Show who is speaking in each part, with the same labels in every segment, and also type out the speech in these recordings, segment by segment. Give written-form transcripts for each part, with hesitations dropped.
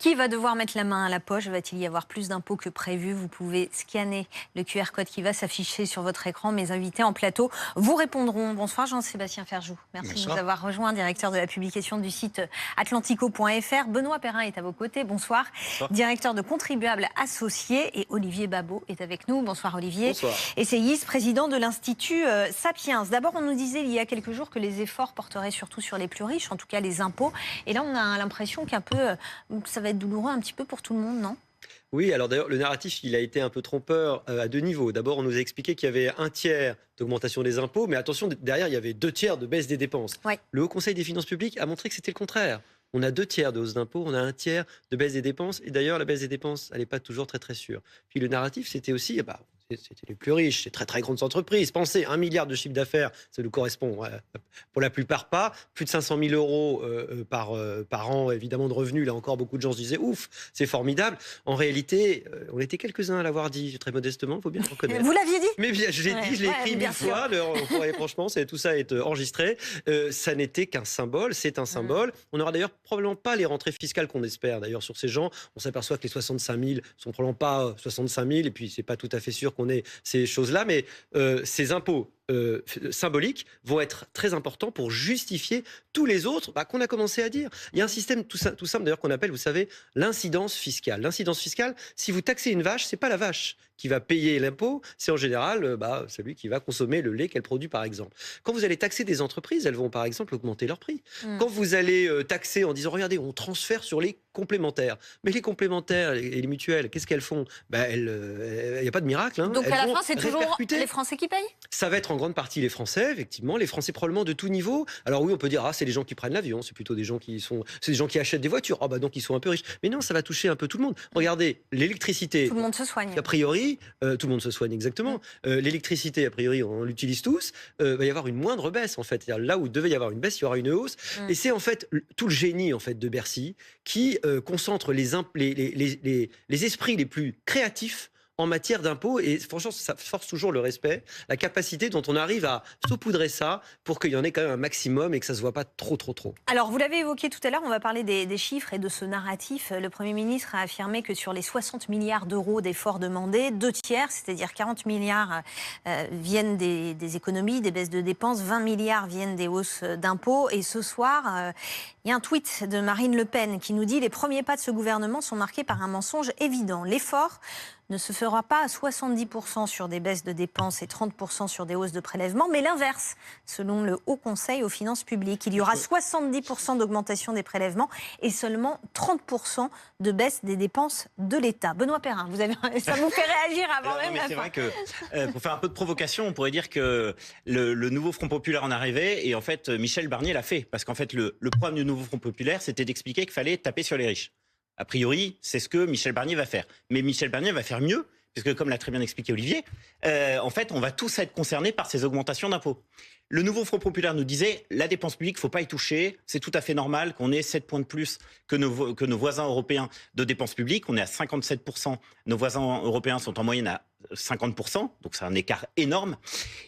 Speaker 1: Qui va devoir mettre la main à la poche? Va-t-il y avoir plus d'impôts que prévu? Vous pouvez scanner le QR code qui va s'afficher sur votre écran. Mes invités en plateau vous répondront. Bonsoir Jean-Sébastien Ferjou. Merci de nous avoir rejoints, directeur de la publication du site atlantico.fr. Benoît Perrin est à vos côtés. Bonsoir. Directeur de Contribuables Associés. Et Olivier Babot est avec nous. Bonsoir Olivier.
Speaker 2: Bonsoir.
Speaker 1: Essayiste, président de l'Institut Sapiens. D'abord, on nous disait il y a quelques jours que les efforts porteraient surtout sur les plus riches, en tout cas les impôts. Et là, on a l'impression qu'un peu, ça va être douloureux un petit peu pour tout le monde, non?
Speaker 2: Oui, alors d'ailleurs, le narratif, il a été un peu trompeur à deux niveaux. D'abord, on nous a expliqué qu'il y avait un tiers d'augmentation des impôts, mais attention, derrière, il y avait 2 tiers de baisse des dépenses.
Speaker 1: Ouais.
Speaker 2: Le Haut Conseil des finances publiques a montré que c'était le contraire. On a 2 tiers de hausse d'impôts, on a 1 tiers de baisse des dépenses. Et d'ailleurs, la baisse des dépenses, elle n'est pas toujours très, très sûre. Puis le narratif, c'était aussi, c'était les plus riches, ces très, très grandes entreprises. Pensez, 1 milliard de chiffre d'affaires, ça nous correspond pour la plupart pas. Plus de 500 000 euros par an, évidemment, de revenus. Là encore, beaucoup de gens se disaient, ouf, c'est formidable. En réalité, on était quelques-uns à l'avoir dit, très modestement, il faut bien le reconnaître.
Speaker 1: Vous l'aviez dit?
Speaker 2: Mais bien, je l'ai dit, je l'ai écrit 1000 fois. Franchement, tout ça est enregistré. Ça n'était qu'un symbole, c'est un symbole. On n'aura d'ailleurs probablement pas les rentrées fiscales qu'on espère. D'ailleurs, sur ces gens, on s'aperçoit que les 65 000 sont probablement pas 65 000. Et puis, c'est pas tout à fait sûr qu'on ait ces choses-là. Mais ces impôts symboliques vont être très importants pour justifier tous les autres qu'on a commencé à dire. Il y a un système tout simple d'ailleurs qu'on appelle, vous savez, l'incidence fiscale. L'incidence fiscale, si vous taxez une vache, c'est pas la vache qui va payer l'impôt, c'est en général celui qui va consommer le lait qu'elle produit par exemple. Quand vous allez taxer des entreprises, elles vont par exemple augmenter leur prix. Quand vous allez taxer en disant regardez, on transfère sur les complémentaires. Mais les complémentaires et les mutuelles, qu'est-ce qu'elles font? Il n'y a pas de miracle. Hein.
Speaker 1: Donc
Speaker 2: elles
Speaker 1: à la fin, c'est toujours
Speaker 2: répercuter.
Speaker 1: les Français qui payent?
Speaker 2: Ça va être en grande partie les Français, effectivement, les Français probablement de tout niveau. Alors oui, on peut dire c'est les gens qui prennent l'avion, c'est plutôt des gens c'est des gens qui achètent des voitures. Donc ils sont un peu riches. Mais non, ça va toucher un peu tout le monde. Regardez, l'électricité.
Speaker 1: Tout le monde se soigne.
Speaker 2: A priori, tout le monde se soigne exactement. L'électricité, a priori, on l'utilise tous. Va y avoir une moindre baisse en fait. C'est-à-dire, là où il devait y avoir une baisse, il y aura une hausse. Et c'est en fait tout le génie en fait de Bercy qui concentre les esprits les plus créatifs en matière d'impôts, et franchement, ça force toujours le respect, la capacité dont on arrive à saupoudrer ça pour qu'il y en ait quand même un maximum et que ça ne se voit pas trop.
Speaker 1: Alors, vous l'avez évoqué tout à l'heure, on va parler des chiffres et de ce narratif. Le Premier ministre a affirmé que sur les 60 milliards d'euros d'efforts demandés, 2 tiers, c'est-à-dire 40 milliards, viennent des économies, des baisses de dépenses, 20 milliards viennent des hausses d'impôts. Et ce soir, il y a un tweet de Marine Le Pen qui nous dit « Les premiers pas de ce gouvernement sont marqués par un mensonge évident. L'effort ne se fera pas à 70% sur des baisses de dépenses et 30% sur des hausses de prélèvements, mais l'inverse, selon le Haut Conseil aux finances publiques. Il y aura 70% d'augmentation des prélèvements et seulement 30% de baisse des dépenses de l'État. Benoît Perrin, ça vous fait réagir avant même la fin.
Speaker 3: C'est vrai que, pour faire un peu de provocation, on pourrait dire que le nouveau Front Populaire en arrivait, et en fait, Michel Barnier l'a fait. Parce qu'en fait, le problème du nouveau Front Populaire, c'était d'expliquer qu'il fallait taper sur les riches. A priori, c'est ce que Michel Barnier va faire. Mais Michel Barnier va faire mieux, puisque comme l'a très bien expliqué Olivier, en fait, on va tous être concernés par ces augmentations d'impôts. Le nouveau Front Populaire nous disait, la dépense publique, il ne faut pas y toucher. C'est tout à fait normal qu'on ait 7 points de plus que nos voisins européens de dépenses publiques. On est à 57%. Nos voisins européens sont en moyenne à 50%. Donc c'est un écart énorme.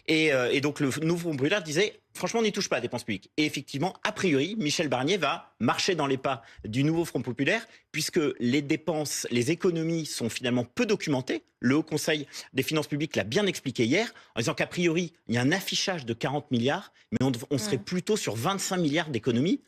Speaker 3: Et donc le nouveau Front Populaire disait, franchement, on n'y touche pas à la dépense publique. Et effectivement, a priori, Michel Barnier va marcher dans les pas du nouveau Front Populaire, puisque les dépenses, les économies sont finalement peu documentées. Le Haut Conseil des finances publiques l'a bien expliqué hier, en disant qu'a priori, il y a un affichage de 40 milliards, mais on serait plutôt sur 25 milliards d'économies.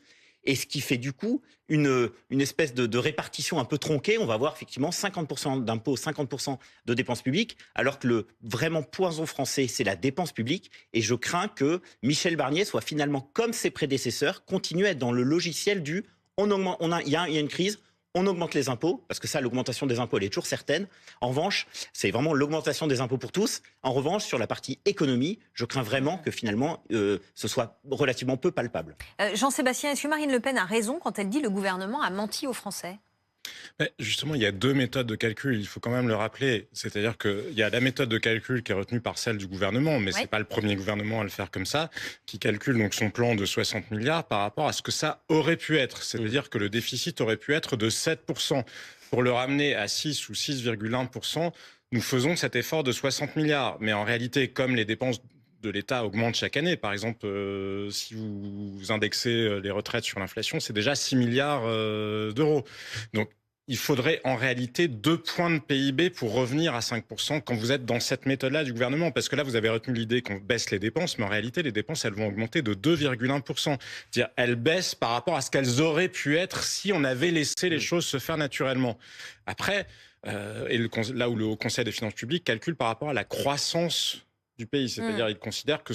Speaker 3: Et ce qui fait du coup une espèce de répartition un peu tronquée. On va avoir effectivement 50% d'impôts, 50% de dépenses publiques, alors que le vraiment poison français, c'est la dépense publique. Et je crains que Michel Barnier soit finalement, comme ses prédécesseurs, continue à être dans le logiciel du il y a une crise, on augmente les impôts, parce que ça, l'augmentation des impôts, elle est toujours certaine. En revanche, c'est vraiment l'augmentation des impôts pour tous. En revanche, sur la partie économie, je crains vraiment que finalement, ce soit relativement peu palpable.
Speaker 1: Jean-Sébastien, est-ce que Marine Le Pen a raison quand elle dit que le gouvernement a menti aux Français ?
Speaker 4: Mais justement, il y a 2 méthodes de calcul, il faut quand même le rappeler. C'est-à-dire qu'il y a la méthode de calcul qui est retenue par celle du gouvernement, mais ce n'est pas le premier gouvernement à le faire comme ça, qui calcule donc son plan de 60 milliards par rapport à ce que ça aurait pu être. C'est-à-dire que le déficit aurait pu être de 7%. Pour le ramener à 6 ou 6,1%, nous faisons cet effort de 60 milliards. Mais en réalité, comme les dépenses de l'État augmentent chaque année. Par exemple, si vous indexez les retraites sur l'inflation, c'est déjà 6 milliards d'euros. Donc, il faudrait en réalité 2 points de PIB pour revenir à 5% quand vous êtes dans cette méthode-là du gouvernement. Parce que là, vous avez retenu l'idée qu'on baisse les dépenses, mais en réalité, les dépenses, elles vont augmenter de 2,1%. C'est-à-dire, elles baissent par rapport à ce qu'elles auraient pu être si on avait laissé les choses se faire naturellement. Après, là où le Haut Conseil des finances publiques calcule par rapport à la croissance du pays, c'est-à-dire il considère que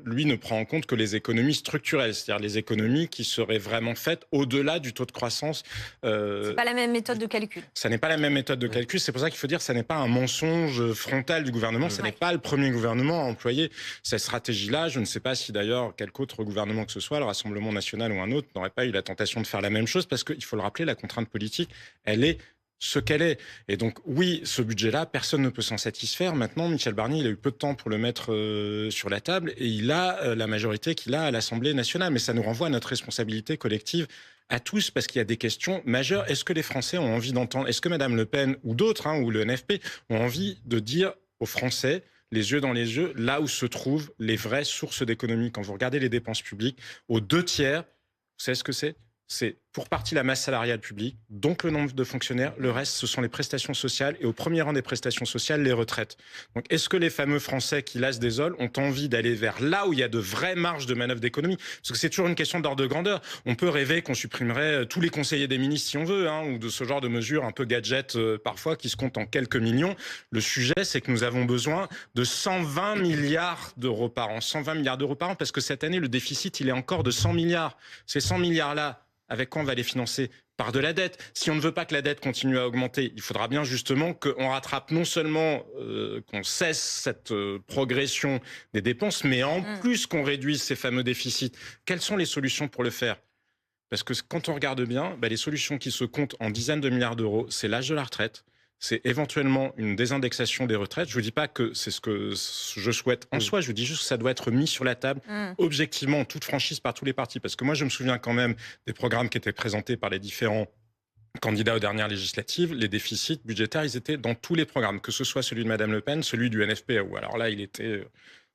Speaker 4: lui ne prend en compte que les économies structurelles, c'est-à-dire les économies qui seraient vraiment faites au-delà du taux de croissance.
Speaker 1: C'est pas la même méthode de calcul.
Speaker 4: Ça n'est pas la même méthode de calcul, c'est pour ça qu'il faut dire que ça n'est pas un mensonge frontal du gouvernement, ce n'est pas le premier gouvernement à employer cette stratégie-là. Je ne sais pas si d'ailleurs quelque autre gouvernement que ce soit, le Rassemblement national ou un autre, n'aurait pas eu la tentation de faire la même chose, parce qu'il faut le rappeler, la contrainte politique, elle est ce qu'elle est. Et donc, oui, ce budget-là, personne ne peut s'en satisfaire. Maintenant, Michel Barnier, il a eu peu de temps pour le mettre sur la table et il a la majorité qu'il a à l'Assemblée nationale. Mais ça nous renvoie à notre responsabilité collective à tous, parce qu'il y a des questions majeures. Est-ce que les Français ont envie d'entendre, est-ce que Mme Le Pen ou d'autres, ou le NFP, ont envie de dire aux Français, les yeux dans les yeux, là où se trouvent les vraies sources d'économie? Quand vous regardez les dépenses publiques, aux 2/3, vous savez ce que c'est? C'est pour partie la masse salariale publique, donc le nombre de fonctionnaires. Le reste, ce sont les prestations sociales et au premier rang des prestations sociales, les retraites. Donc, est-ce que les fameux Français qui lassent des oles ont envie d'aller vers là où il y a de vraies marges de manœuvre d'économie? Parce que c'est toujours une question d'ordre de grandeur. On peut rêver qu'on supprimerait tous les conseillers des ministres si on veut, ou de ce genre de mesures un peu gadget parfois qui se comptent en quelques millions. Le sujet, c'est que nous avons besoin de 120 milliards d'euros par an. 120 milliards d'euros par an, parce que cette année, le déficit, il est encore de 100 milliards. Ces 100 milliards-là, avec quoi on va les financer? Par de la dette. Si on ne veut pas que la dette continue à augmenter, il faudra bien justement qu'on rattrape non seulement qu'on cesse cette progression des dépenses, mais en plus qu'on réduise ces fameux déficits. Quelles sont les solutions pour le faire? Parce que quand on regarde bien, les solutions qui se comptent en dizaines de milliards d'euros, c'est l'âge de la retraite, c'est éventuellement une désindexation des retraites. Je ne vous dis pas que c'est ce que je souhaite en soi, je vous dis juste que ça doit être mis sur la table, objectivement, en toute franchise par tous les partis. Parce que moi, je me souviens quand même des programmes qui étaient présentés par les différents candidats aux dernières législatives. Les déficits budgétaires, ils étaient dans tous les programmes, que ce soit celui de Mme Le Pen, celui du NFP, où alors là, il était...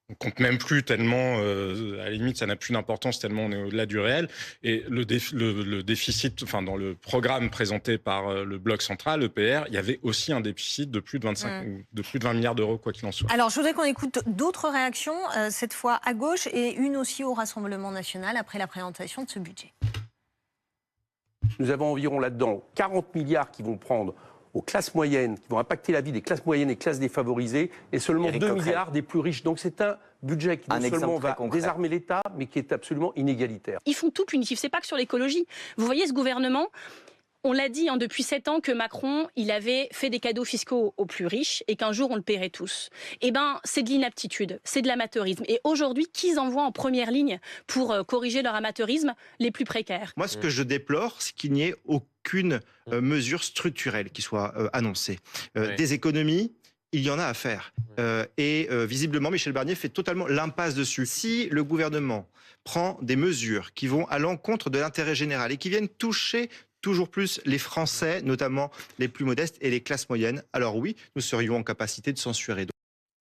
Speaker 4: On compte même plus tellement, à la limite, ça n'a plus d'importance tellement on est au-delà du réel. Et le déficit, dans le programme présenté par le Bloc central, le PR, il y avait aussi un déficit de plus de 20 milliards d'euros, quoi qu'il en soit.
Speaker 1: Alors, je voudrais qu'on écoute d'autres réactions, cette fois à gauche et une aussi au Rassemblement national après la présentation de ce budget.
Speaker 5: Nous avons environ là-dedans 40 milliards qui vont prendre aux classes moyennes, qui vont impacter la vie des classes moyennes et classes défavorisées, et seulement 2 milliards des plus riches. Donc c'est un budget qui non seulement va désarmer l'État, mais qui est absolument inégalitaire.
Speaker 6: Ils font tout punitif, c'est pas que sur l'écologie. Vous voyez ce gouvernement, on l'a dit depuis 7 ans que Macron, il avait fait des cadeaux fiscaux aux plus riches et qu'un jour on le paierait tous. Eh ben, c'est de l'inaptitude, c'est de l'amateurisme. Et aujourd'hui, qui envoie en première ligne pour corriger leur amateurisme? Les plus précaires.
Speaker 7: Moi, ce que je déplore, c'est qu'il n'y ait aucune mesure structurelle qui soit annoncée. Des économies, il y en a à faire. Et visiblement, Michel Barnier fait totalement l'impasse dessus. Si le gouvernement prend des mesures qui vont à l'encontre de l'intérêt général et qui viennent toucher toujours plus les Français, notamment les plus modestes et les classes moyennes, alors oui, nous serions en capacité de censurer.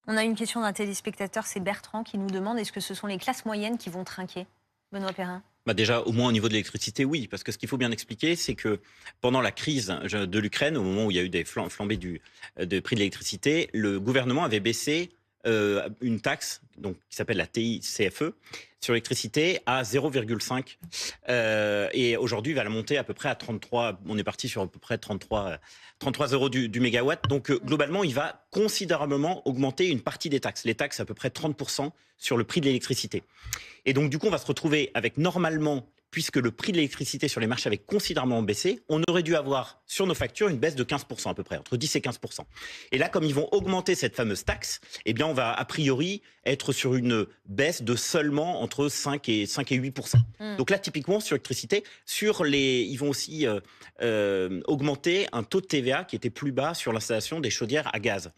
Speaker 1: On a une question d'un téléspectateur, c'est Bertrand, qui nous demande est-ce que ce sont les classes moyennes qui vont trinquer? Benoît Perrin.
Speaker 3: Déjà, au moins au niveau de l'électricité, oui. Parce que ce qu'il faut bien expliquer, c'est que pendant la crise de l'Ukraine, au moment où il y a eu des flambées de prix de l'électricité, le gouvernement avait baissé une taxe qui s'appelle la TICFE sur l'électricité à 0,5 et aujourd'hui il va la monter à peu près à 33. On est parti sur à peu près 33 euros du mégawatt. Donc globalement, il va considérablement augmenter une partie des taxes. Les taxes à peu près 30% sur le prix de l'électricité. Et donc du coup, on va se retrouver avec normalement, puisque le prix de l'électricité sur les marchés avait considérablement baissé, on aurait dû avoir sur nos factures une baisse de 15% à peu près, entre 10 et 15%. Et là, comme ils vont augmenter cette fameuse taxe, eh bien, on va a priori être sur une baisse de seulement entre 5 et 8%. Donc là, typiquement, sur l'électricité, ils vont aussi augmenter un taux de TVA qui était plus bas sur l'installation des chaudières à gaz.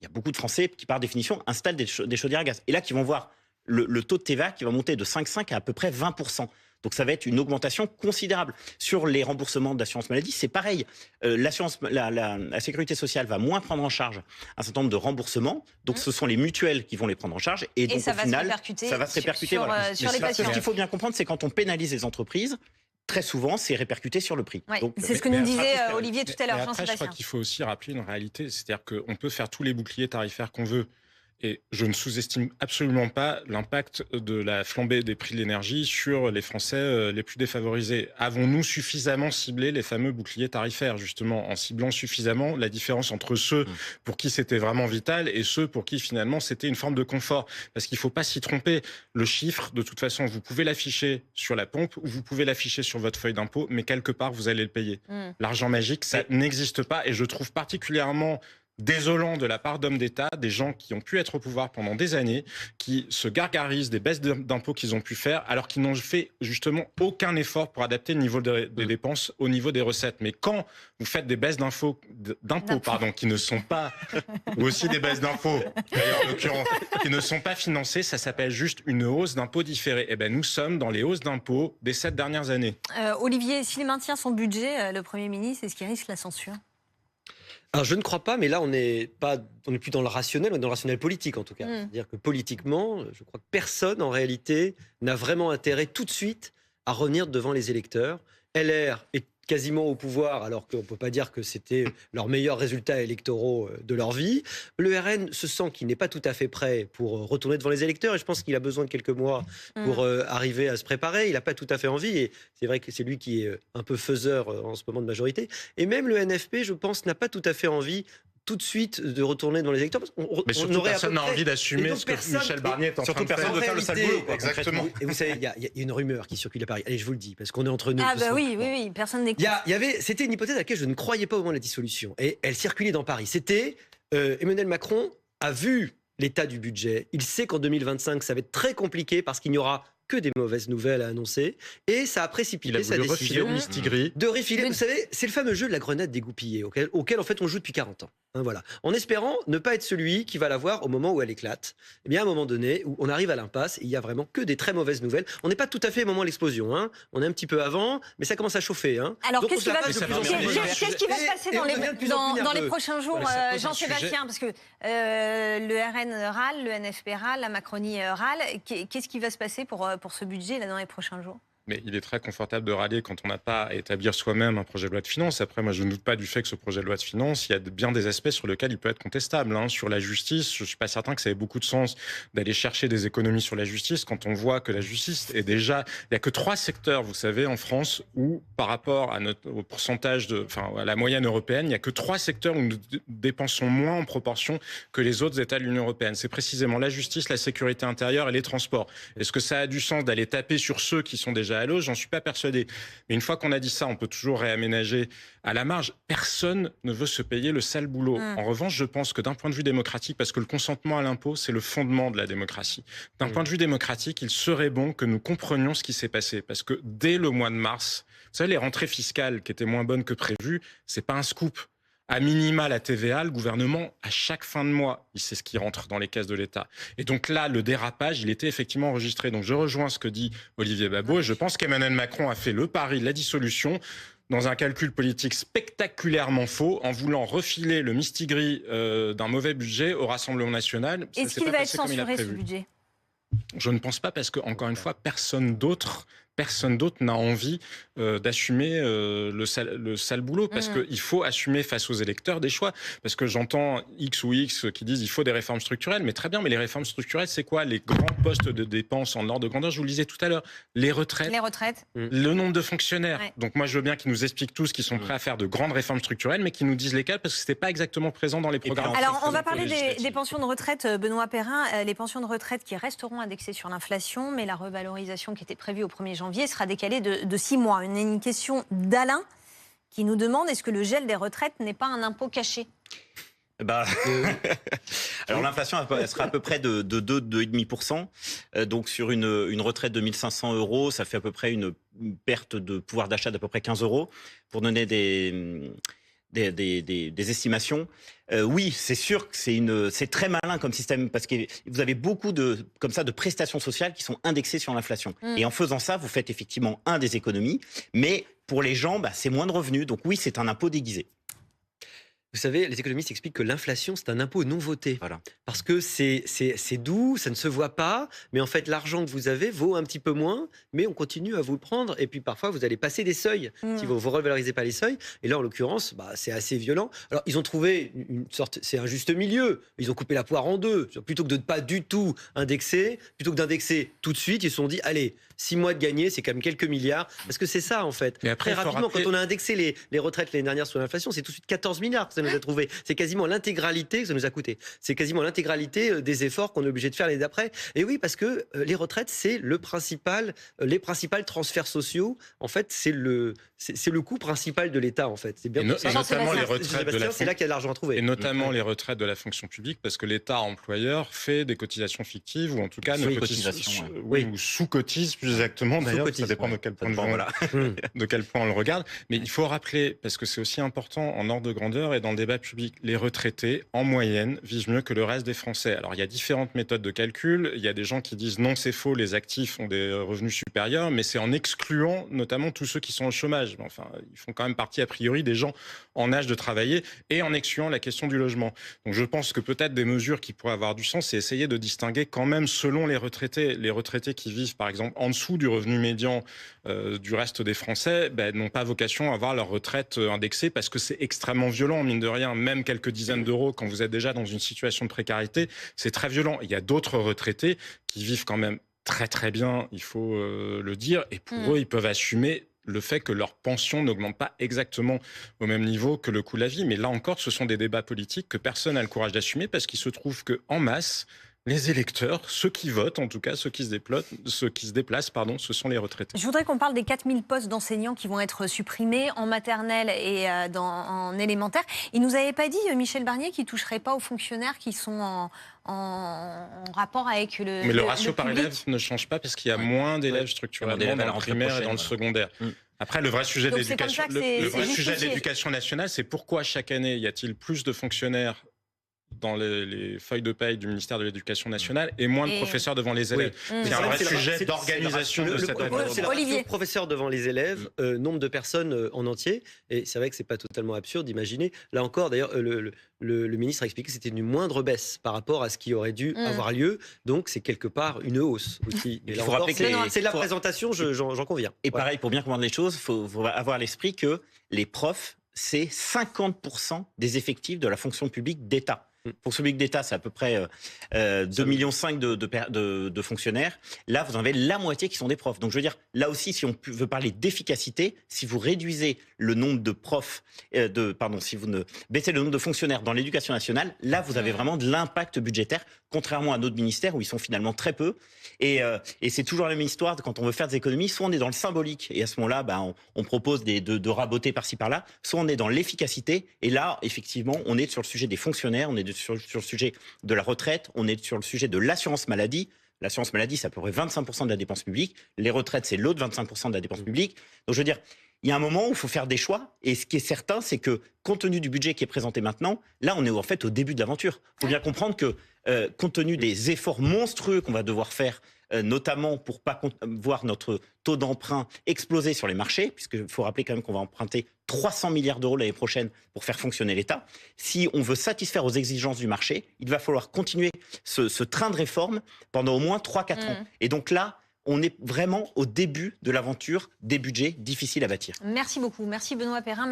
Speaker 3: Il y a beaucoup de Français qui, par définition, installent des chaudières à gaz. Et là, qui vont voir le taux de TVA qui va monter de 5,5 à peu près 20%. Donc ça va être une augmentation considérable. Sur les remboursements d'assurance maladie, c'est pareil. La sécurité sociale va moins prendre en charge un certain nombre de remboursements. Donc ce sont les mutuelles qui vont les prendre en charge. Et donc
Speaker 1: ça
Speaker 3: au final, ça va se répercuter
Speaker 1: sur les patients.
Speaker 3: Ce qu'il faut bien comprendre, c'est quand on pénalise les entreprises, très souvent, c'est répercuté sur le prix.
Speaker 1: Ouais,
Speaker 3: Donc,
Speaker 1: c'est ce que nous disait Olivier tout à l'heure,
Speaker 4: Après, je
Speaker 1: Jean-Sébastien.
Speaker 4: crois qu'il faut aussi rappeler une réalité, c'est-à-dire qu'on peut faire tous les boucliers tarifaires qu'on veut. Et je ne sous-estime absolument pas l'impact de la flambée des prix de l'énergie sur les Français les plus défavorisés. Avons-nous suffisamment ciblé les fameux boucliers tarifaires, justement, en ciblant suffisamment la différence entre ceux pour qui c'était vraiment vital et ceux pour qui, finalement, c'était une forme de confort? Parce qu'il ne faut pas s'y tromper. Le chiffre, de toute façon, vous pouvez l'afficher sur la pompe ou vous pouvez l'afficher sur votre feuille d'impôt, mais quelque part, vous allez le payer. L'argent magique, ça n'existe pas. Et je trouve particulièrement désolant de la part d'hommes d'État, des gens qui ont pu être au pouvoir pendant des années, qui se gargarisent des baisses d'impôts qu'ils ont pu faire, alors qu'ils n'ont fait justement aucun effort pour adapter le niveau des dépenses au niveau des recettes. Mais quand vous faites des baisses d'impôts, qui ne sont pas, ou aussi des baisses d'impôts, d'ailleurs en l'occurrence, qui ne sont pas financées, ça s'appelle juste une hausse d'impôts différés. Eh ben, nous sommes dans les hausses d'impôts des 7 dernières années.
Speaker 1: Olivier, s'il maintient son budget, le Premier ministre, est-ce qu'il risque la censure ?
Speaker 2: Alors je ne crois pas, mais là on n'est plus dans le rationnel, on est dans le rationnel politique en tout cas. C'est-à-dire que politiquement, je crois que personne en réalité n'a vraiment intérêt tout de suite à revenir devant les électeurs. LR est quasiment au pouvoir, alors qu'on ne peut pas dire que c'était leurs meilleurs résultats électoraux de leur vie. Le RN se sent qu'il n'est pas tout à fait prêt pour retourner devant les électeurs, et je pense qu'il a besoin de quelques mois pour arriver à se préparer. Il n'a pas tout à fait envie, et c'est vrai que c'est lui qui est un peu faiseur en ce moment de majorité. Et même le NFP, je pense, n'a pas tout à fait envie tout de suite de retourner devant les électeurs.
Speaker 4: Mais surtout, personne n'a envie d'assumer ce que Michel Barnier est en train de faire.
Speaker 3: Surtout personne ne veut faire le sale boulot.
Speaker 4: Exactement.
Speaker 2: Et vous savez, il y a une rumeur qui circule à Paris. Allez, je vous le dis, parce qu'on est entre nous.
Speaker 1: Ah bah oui, personne n'écoute.
Speaker 2: C'était une hypothèse à laquelle je ne croyais pas au moment de la dissolution. Et elle circulait dans Paris. C'était Emmanuel Macron a vu l'état du budget. Il sait qu'en 2025, ça va être très compliqué parce qu'il n'y aura que des mauvaises nouvelles à annoncer. Et ça a précipité sa décision de refiler. Vous savez, c'est le fameux jeu de la grenade dégoupillée auquel en fait on joue depuis 40 ans. Hein, voilà. En espérant ne pas être celui qui va la voir au moment où elle éclate. Eh bien, à un moment donné, où on arrive à l'impasse, il y a vraiment que des très mauvaises nouvelles. On n'est pas tout à fait au moment de l'explosion. Hein. On est un petit peu avant, mais ça commence à chauffer. Hein.
Speaker 1: Alors, qu'est-ce qui va se passer dans les prochains jours, Jean-Sébastien? Parce que le RN râle, le NFP râle, la Macronie râle. Qu'est-ce qui va se passer pour ce budget là, dans les prochains jours?
Speaker 4: Mais il est très confortable de râler quand on n'a pas à établir soi-même un projet de loi de finances. Après, moi, je ne doute pas du fait que ce projet de loi de finances, il y a bien des aspects sur lesquels il peut être contestable. Hein. Sur la justice, je ne suis pas certain que ça ait beaucoup de sens d'aller chercher des économies sur la justice quand on voit que la justice est déjà... Il n'y a que 3 secteurs, vous savez, en France, où, par rapport au pourcentage à la moyenne européenne, il n'y a que 3 secteurs où nous dépensons moins en proportion que les autres États de l'Union européenne. C'est précisément la justice, la sécurité intérieure et les transports. Est-ce que ça a du sens d'aller taper sur ceux qui sont déjà à l'eau? J'en suis pas persuadé. Mais une fois qu'on a dit ça, on peut toujours réaménager à la marge. Personne ne veut se payer le sale boulot. En revanche, je pense que d'un point de vue démocratique, parce que le consentement à l'impôt, c'est le fondement de la démocratie. D'un point de vue démocratique, il serait bon que nous comprenions ce qui s'est passé. Parce que dès le mois de mars, vous savez, les rentrées fiscales qui étaient moins bonnes que prévues, c'est pas un scoop. À minima, la TVA, le gouvernement, à chaque fin de mois, il sait ce qui rentre dans les caisses de l'État. Et donc là, le dérapage, il était effectivement enregistré. Donc je rejoins ce que dit Olivier Babot. Et je pense qu'Emmanuel Macron a fait le pari de la dissolution dans un calcul politique spectaculairement faux, en voulant refiler le mistigris d'un mauvais budget au Rassemblement national.
Speaker 1: Est-ce qu'il va être censuré, ce budget ?
Speaker 4: Je ne pense pas, parce que, encore une fois, personne d'autre n'a envie d'assumer le sale boulot, parce qu'il faut assumer face aux électeurs des choix. Parce que j'entends X ou X qui disent il faut des réformes structurelles, mais très bien, mais les réformes structurelles, c'est quoi? Les grands postes de dépenses en ordre de grandeur, je vous le disais tout à l'heure, les retraites, le nombre de fonctionnaires. Donc moi, je veux bien qu'ils nous expliquent tous qu'ils sont prêts à faire de grandes réformes structurelles, mais qu'ils nous disent lesquelles, parce que c'était pas exactement présent dans les programmes.
Speaker 1: Alors, on va parler des pensions de retraite, Benoît Perrin. Les pensions de retraite qui resteront indexées sur l'inflation, mais la revalorisation qui était prévue au 1er janvier sera décalée de 6 mois. Une question d'Alain qui nous demande, est-ce que le gel des retraites n'est pas un impôt caché?
Speaker 3: Alors l'inflation elle sera à peu près de 2,5%. Donc sur une retraite de 1 500 €, ça fait à peu près une perte de pouvoir d'achat d'à peu près 15 €. Pour donner des estimations. Oui, c'est sûr que c'est très malin comme système, parce que vous avez beaucoup de prestations sociales qui sont indexées sur l'inflation. Et en faisant ça, vous faites effectivement des économies, mais pour les gens, c'est moins de revenus. Donc oui, c'est un impôt déguisé.
Speaker 2: Vous savez, les économistes expliquent que l'inflation, c'est un impôt non voté.
Speaker 3: Voilà.
Speaker 2: Parce que c'est doux, ça ne se voit pas, mais en fait, l'argent que vous avez vaut un petit peu moins, mais on continue à vous le prendre. Et puis parfois, vous allez passer des seuils si vous ne revalorisez pas les seuils. Et là, en l'occurrence, c'est assez violent. Alors, ils ont trouvé une sorte, c'est un juste milieu. Ils ont coupé la poire en deux. Plutôt que de ne pas du tout indexer, plutôt que d'indexer tout de suite, ils se sont dit, allez, 6 mois de gagné, c'est quand même quelques milliards. Parce que c'est ça, en fait.
Speaker 4: Et après,
Speaker 2: très rapidement, quand on a indexé les retraites l'année dernière sur l'inflation, c'est tout de suite 14 milliards que ça nous a trouvé. C'est quasiment l'intégralité que ça nous a coûté. C'est quasiment l'intégralité des efforts qu'on est obligé de faire l'année d'après. Et oui, parce que les retraites, c'est les principaux transferts sociaux. En fait, c'est le coût principal de l'État, en fait. C'est bien pour ça.
Speaker 4: Et notamment les retraites de la
Speaker 2: c'est là qu'il y a de l'argent à trouver.
Speaker 4: Et notamment les retraites de la fonction publique, parce que l'État employeur fait des cotisations fictives, ou en tout cas ne cotise, ou sous-cotise plus exactement, d'ailleurs, ça dépend de quel point de quel point on le regarde. Mais il faut rappeler, parce que c'est aussi important en ordre de grandeur et dans le débat public, les retraités, en moyenne, vivent mieux que le reste des Français. Alors, il y a différentes méthodes de calcul. Il y a des gens qui disent non, c'est faux, les actifs ont des revenus supérieurs, mais c'est en excluant notamment tous ceux qui sont au chômage. Enfin, ils font quand même partie, a priori, des gens en âge de travailler, et en excluant la question du logement. Donc, je pense que peut-être des mesures qui pourraient avoir du sens, c'est essayer de distinguer quand même selon les retraités. Les retraités qui vivent, par exemple, en dessous du revenu médian du reste des Français, n'ont pas vocation à avoir leur retraite indexée, parce que c'est extrêmement violent, mine de rien. Même quelques dizaines d'euros, quand vous êtes déjà dans une situation de précarité, c'est très violent. Il y a d'autres retraités qui vivent quand même très très bien, il faut le dire, et pour eux, ils peuvent assumer le fait que leur pension n'augmente pas exactement au même niveau que le coût de la vie. Mais là encore, ce sont des débats politiques que personne n'a le courage d'assumer, parce qu'il se trouve qu'en masse, les électeurs, ceux qui votent, en tout cas, ceux qui se déplacent, ce sont les retraités.
Speaker 1: Je voudrais qu'on parle des 4000 postes d'enseignants qui vont être supprimés en maternelle et en élémentaire. Il ne nous avait pas dit, Michel Barnier, qu'il ne toucherait pas aux fonctionnaires qui sont en rapport avec le
Speaker 4: Mais le ratio par
Speaker 1: public.
Speaker 4: élève ne change pas, parce qu'il y a moins d'élèves structurellement dans le primaire et dans le secondaire. Après, le vrai sujet de l'éducation nationale, c'est pourquoi chaque année y a-t-il plus de fonctionnaires dans les feuilles de paye du ministère de l'Éducation nationale et moins de professeurs devant les élèves. C'est un vrai sujet d'organisation de cette année.
Speaker 2: C'est le ratio professeur devant les élèves, nombre de personnes en entier. Et c'est vrai que c'est pas totalement absurde d'imaginer. Là encore, d'ailleurs, le ministre a expliqué que c'était une moindre baisse par rapport à ce qui aurait dû avoir lieu. Donc c'est quelque part une hausse aussi. Et là encore, c'est de la présentation, j'en conviens.
Speaker 3: Et pareil, pour bien comprendre les choses, il faut avoir à l'esprit que les profs, c'est 50% des effectifs de la fonction publique d'État. Fonction publique d'État, c'est à peu près 2,5 millions de fonctionnaires. Là, vous en avez la moitié qui sont des profs. Donc, je veux dire, là aussi, si on veut parler d'efficacité, si vous réduisez le nombre de profs, si vous ne baissez le nombre de fonctionnaires dans l'éducation nationale, là, vous avez vraiment de l'impact budgétaire, contrairement à d'autres ministères où ils sont finalement très peu. Et c'est toujours la même histoire quand on veut faire des économies. Soit on est dans le symbolique, et à ce moment-là, on propose de raboter par-ci par-là. Soit on est dans l'efficacité, et là, effectivement, on est sur le sujet des fonctionnaires, on est sur le sujet de la retraite, on est sur le sujet de l'assurance maladie. L'assurance maladie, c'est à peu près 25% de la dépense publique. Les retraites, c'est l'autre 25% de la dépense publique. Donc je veux dire, il y a un moment où il faut faire des choix. Et ce qui est certain, c'est que compte tenu du budget qui est présenté maintenant, là, on est en fait au début de l'aventure. Il faut bien comprendre que compte tenu des efforts monstrueux qu'on va devoir faire, notamment pour pas voir notre taux d'emprunt exploser sur les marchés, puisqu'il faut rappeler quand même qu'on va emprunter 300 milliards d'euros l'année prochaine pour faire fonctionner l'État. Si on veut satisfaire aux exigences du marché, il va falloir continuer ce train de réforme pendant au moins 3-4 ans. Et donc là, on est vraiment au début de l'aventure des budgets difficiles à bâtir.
Speaker 1: Merci beaucoup. Merci Benoît Perrin.